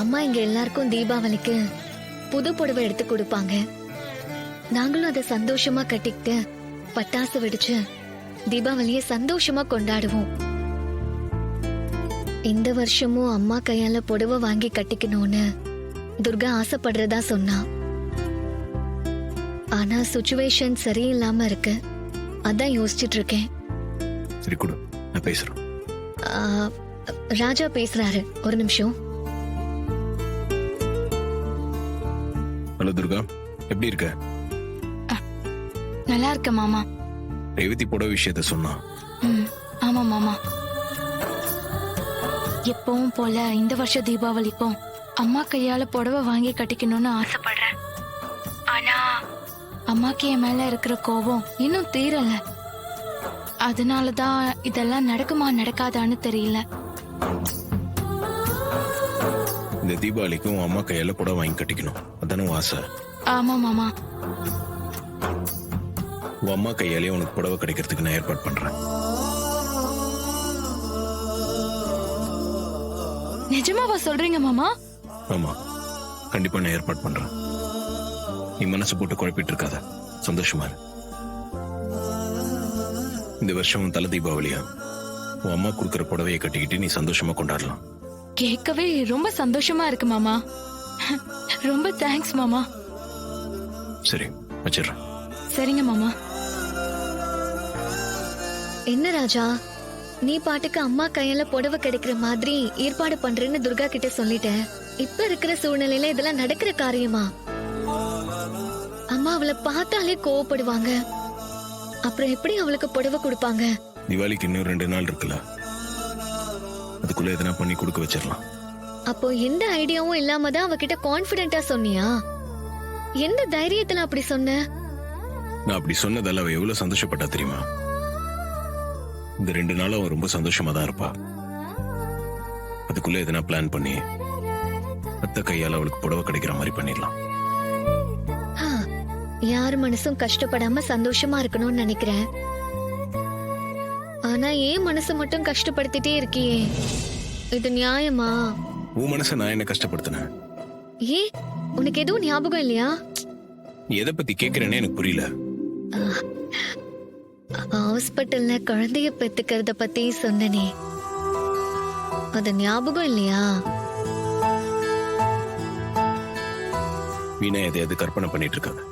அம்மா இங்க எல்லாருக்கும் தீபாவளிக்கு புது புடவை எடுத்து கொடுப்பாங்க. நாங்களும் அதை சந்தோஷமா கட்டிக்கிட்டு பட்டாசு வெடிச்சு தீபாவளியை சந்தோஷமா கொண்டாடுவோம். இந்த வருஷமும் அம்மா கையால புடவை வாங்கி கட்டிக்கணும்னு துர்கா ஆசைப்படுறதா சொன்னா. ஆனா சுச்சுவேஷன் சரியில்லாம இருக்கு. அதான் யோசிச்சுட்டு இருக்கேன். சரி கொடு, நான் பேசுறேன். ராஜா பேசுறாரு, ஒரு நிமிஷம். ஹலோ துர்கா, எப்படி இருக்க? நல்லா இருக்க மாமா. ரேவதி புடவை விஷயத்த சொன்னா. ஆமா மாமா, எப்பவும் போல இந்த வருஷ தீபாவளிக்கும் அம்மா கையால புடவை வாங்கி கட்டிக்கணும்னு ஆசைப்படுறேன். ஆனா அம்மாக்கு என் மேல இருக்கிற கோபம் இன்னும் தீரல. அதனாலதான் இதெல்லாம் நடக்குமா நடக்காதான்னு தெரியல. இந்த தீபாவளிக்கும் உன் அம்மா கையால புடவை வாங்கி கட்டிக்கணும், அதானே உன் ஆசை? ஆமா மாமா. உன் அம்மா கையாலே உனக்கு புடவை கிடைக்கிறதுக்கு நான் ஏற்பாடு பண்றேன். நிஜமாவா சொல்றீங்க மாமா? ஆமா, கண்டிப்பா நான் ஏற்பாடு பண்றேன். நீ மனசு போட்டு குழப்பிட்டு இருக்காத, சந்தோஷமா இரு. இந்த வருஷம் உன் தலை தீபாவளியா உன் அம்மா கொடுக்கற புடவையை கட்டிக்கிட்டு நீ சந்தோஷமா கொண்டாடலாம். கேட்கவே ரொம்ப சந்தோஷமா இருக்கு மாமா. ரொம்ப தேங்க்ஸ் மாமா. சரி, வச்சிடுறேன். சரிங்க மாமா. என்ன ராஜா, நீ பாட்டுக்கு அம்மா கையால புடவை கிடைக்கிற மாதிரி ஏற்பாடு பண்றேன்னு துர்கா கிட்ட சொல்லிட்டேன். இப்ப இருக்கிற சூழ்நிலையில இதெல்லாம் நடக்கிற காரியமா? அம்மா அவளை பார்த்தாலே கோவப்படுவாங்க. அப்புறம் எப்படி அவளுக்கு புடவை கொடுப்பாங்க? தீபாவளிக்கு இன்னும் 2 நாள் இருக்குல்ல, அதுக்குள்ள எதனா பண்ணி கொடுக்க வச்சிடலாம். அப்போ எந்த ஐடியாவும் இல்லாம தான் அவகிட்ட கான்பிடென்ட்டா சொன்னியா? எந்த தைரியத்துல அப்படி சொன்ன? நான் அப்படி சொன்னதால அவ எவ்வளவு சந்தோஷப்பட்டா தெரியுமா? இந்த 2 நாளும் அவன் ரொம்ப சந்தோஷமா தான் இருப்பா. அதுக்குள்ள எதனா பிளான் பண்ணி அத்தை கையால அவளுக்கு புடவை கிடைக்கிற மாதிரி பண்ணிடலாம். யார் மனசும் கஷ்டப்படாம சந்தோஷமா இருக்கணும்னு நினைக்கிறேன். ஆனா ஏன் மனசு மட்டும் கஷ்டப்படுத்திட்டே இருக்கியே, இது நியாயமா? உன் மனசை நான் என்ன கஷ்டப்படுத்தினேன்? ஏ, உனக்கு எதுவும் ஞாபகம் இல்லையா? நீ எதை பத்தி கேக்குறேன்னு எனக்கு புரியல. ஹாஸ்பிட்டல்ல குழந்தைய பெத்துக்கிறத பத்தி சொன்னனே, அது ஞாபகம் இல்லையா? வீணா எதையாவது கற்பனை பண்ணிட்டு இருக்காங்க.